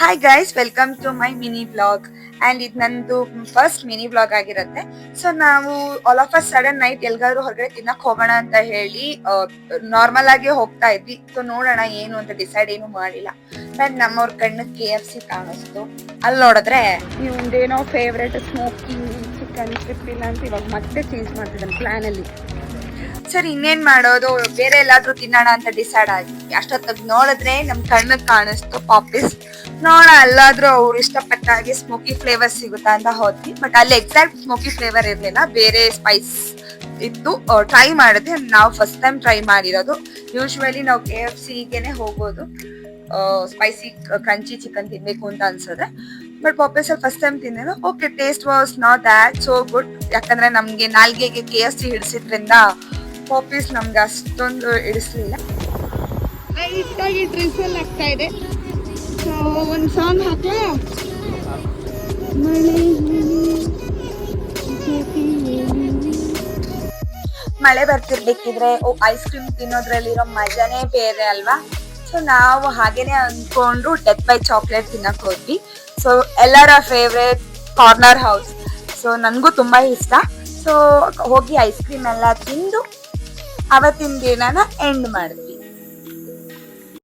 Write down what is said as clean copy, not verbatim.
Hi guys, welcome to my mini vlog. And ಇದು ನಂದು first mini vlog ಆಗಿರುತ್ತೆ. So ನಾವು all of a sudden night ಎಲ್ಗಾದ್ರೂ ಹೊರಗಡೆ ತಿನ್ನಕ್ ಹೋಗೋಣ ಅಂತ ಹೇಳಿ ನಾರ್ಮಲ್ ಆಗಿ ಹೋಗ್ತಾ ಇದ್ವಿ. ಸೊ ನೋಡೋಣ ಏನು ಅಂತ ಡಿಸೈಡ್ ಏನು ಮಾಡಿಲ್ಲ. ಬಟ್ ನಮ್ಮವ್ರ ಕಣ್ಣು KFC ಕಾಣಿಸ್ತು. ಅಲ್ಲಿ ನೋಡಿದ್ರೆ ಇವಂದೇನೋ ಫೇವ್ರೆಟ್ ಸ್ಮೋಕಿಂಗ್ ಚಿಕನ್ ಟ್ರಿಪ್ ಇಲ್ಲ ಅಂತ ಇವಾಗ ಮತ್ತೆ ಚೇಂಜ್ ಮಾಡ್ತಿದ್ದಾನೆ ಪ್ಲಾನ್ ಅಲ್ಲಿ. ಸರಿ ಇನ್ನೇನ್ ಮಾಡೋದು, ಬೇರೆ ಎಲ್ಲಾದ್ರೂ ತಿನ್ನೋಣ ಅಂತ ಡಿಸೈಡ್ ಆಗಿ ಅಷ್ಟೊತ್ತಾಗ ನೋಡಿದ್ರೆ ನಮ್ ಕಣ್ಣಗ್ ಕಾಣಿಸ್ತು ಪಾಪಿಸ್. ನೋಡ ಅಲ್ಲಾದ್ರೂ ಅವ್ರು ಇಷ್ಟಪಟ್ಟ ಹಾಗೆ ಸ್ಮೋಕಿ ಫ್ಲೇವರ್ ಸಿಗುತ್ತಾ ಅಂತ ಹೋದ್ವಿ. ಬಟ್ ಅಲ್ಲಿ ಎಕ್ಸಾಕ್ಟ್ ಸ್ಮೋಕಿ ಫ್ಲೇವರ್ ಇರ್ಲಿಲ್ಲ, ಬೇರೆ ಸ್ಪೈಸ್ ಇತ್ತು. ಟ್ರೈ ಮಾಡಿದ್ವಿ, ನಾವು ಫಸ್ಟ್ ಟೈಮ್ ಟ್ರೈ ಮಾಡಿರೋದು. ಯೂಶುವಲಿ ನಾವು KFCಗೆನೆ ಹೋಗೋದು ಸ್ಪೈಸಿ ಕ್ರಂಚಿ ಚಿಕನ್ ತಿನ್ಬೇಕು ಅಂತ ಅನ್ಸೋದೆ. ಬಟ್ ಪಾಪಿಸ್ ಅಲ್ಲಿ ಫಸ್ಟ್ ಟೈಮ್ ತಿಂದಿದ್ದು. Okay, taste was not that so good. ಯಾಕಂದ್ರೆ ನಮ್ಗೆ ನಾಲ್ಗೆಗೆ KFC ಹಿಡಿಸಿದ್ರಿಂದ ಪಾಪಿಸ್ ನಮ್ಗೆ ಅಷ್ಟೊಂದು ಇಡಿಸ್ಲಿಲ್ಲ. ಲೈಟ್ ಆಗಿ ಡ್ರಿಸಲ್ ಆಗ್ತಾ ಇದೆ. ಒಂದು ಸಾಂಗ್ ಹಾಕ್ಲಾ? ಮಳೆ ಬರ್ತಿರ್ಬೇಕಿದ್ರೆ ಐಸ್ ಕ್ರೀಮ್ ತಿನ್ನೋದ್ರಲ್ಲಿರೋ ಮಜಾನೇ ಬೇರೆ ಅಲ್ವಾ. ಸೊ ನಾವು ಹಾಗೇನೆ ಅನ್ಕೊಂಡು ಡೆತ್ ಬೈ ಚಾಕ್ಲೇಟ್ ತಿನ್ನಕ್ ಹೋದ್ವಿ. ಸೊ ಎಲ್ಲರ ಫೇವ್ರೇಟ್ ಕಾರ್ನರ್ ಹೌಸ್. ಸೊ ನನಗೂ ತುಂಬಾ ಇಷ್ಟ. ಸೊ ಹೋಗಿ ಐಸ್ ಕ್ರೀಮ್ ಎಲ್ಲ ತಿಂದು ಅವತ್ತಿನ ದಿನನ ಎಂಡ್ ಮಾಡಿದ್ವಿ.